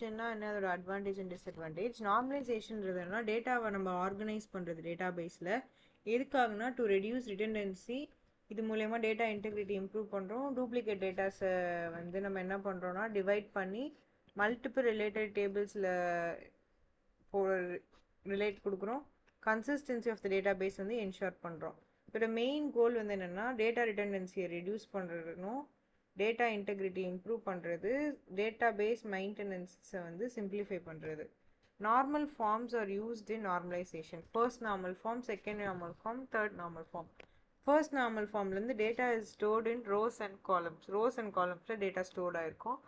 அதோட advantage and disadvantage. நார்மலைசேஷன்ன்றதுனா டேட்டாவை நம்ம ஆர்கனைஸ் பண்ணுறது டேட்டா பேஸில். எதுக்காகனா டு ரெடியூஸ் ரிடெண்டன்சி. இது மூலயமா டேட்டா இன்டெகிரிட்டி இம்ப்ரூவ் பண்ணுறோம். டூப்ளிகேட் டேட்டாஸை வந்து நம்ம என்ன பண்ணுறோன்னா டிவைட் பண்ணி மல்டிபிள் ரிலேட்டட் டேபிள்ஸில் ரிலேட் கொடுக்குறோம். Consistency of the database வந்து என்ஷூர் பண்ணுறோம். இதோட மெயின் கோல் வந்து என்னென்னா டேட்டா ரிடெண்டன்சியை ரெடியூஸ் பண்ணுறதுனும் டேட்டா இன்டெகிரிட்டி இம்ப்ரூவ் பண்ணுறது, டேட்டா பேஸ் மெயின்டெனன்ஸை வந்து சிம்பிளிஃபை பண்ணுறது. Normal forms are used in normalization. First normal form, second normal form, third normal form. First normal ஃபார்ம்லேருந்து data is stored in rose and columns. Rows and காலம்ஸில் data stored ஆகிருக்கும்.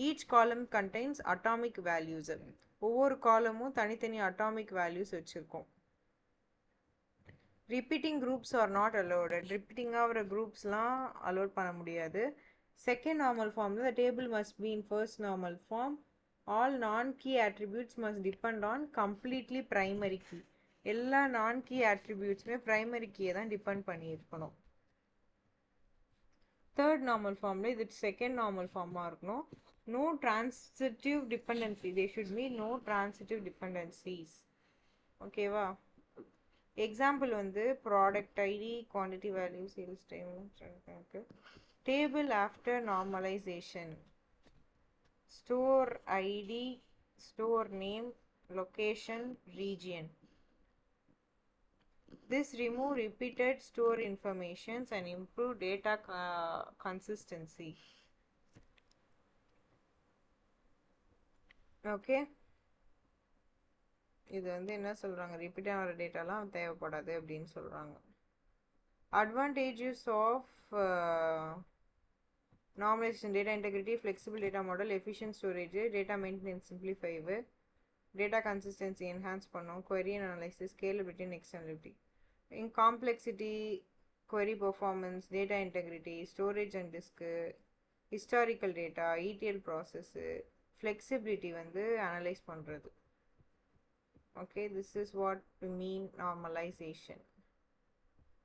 Each column contains atomic values. ஒவ்வொரு காலமும் தனித்தனி atomic values வச்சுருக்கோம். Repeating groups are not allotted. ரிப்பீட்டிங்காக வர குரூப்ஸ்லாம் அலோட் பண்ண முடியாது. செகண்ட் நார்மல் ஃபார்மில் the table must be in first normal form. All non-key attributes must depend on completely primary key. எல்லா non-key attributesமே primary key தான் டிபெண்ட் பண்ணி இருக்கணும். தேர்ட் நார்மல் ஃபார்மில் இது செகண்ட் நார்மல் ஃபார்மாக இருக்கணும். No transitive dependency. They should mean no transitive dependencies. ஓகேவா? Example வந்து product ID, quantity value, sales time. Table after normalization. Store ID, store name, location, region. This remove repeated store informations and improve data consistency. Okay. இது வந்து என்ன சொல்றாங்க, ரிப்பீட்டாக வர டேட்டாலாம் தேவைப்படாது அப்படின்னு சொல்றாங்க. Advantages of normalization: data integrity, flexible data model, efficient storage, data maintenance simplify, data consistency enhance பண்ணும், query and analysis, scalability and extendability. In complexity, query performance, data integrity, storage and disk, historical data, ETL process, flexibility வந்து analyze பண்ணுறது. Okay, this is what we mean normalization.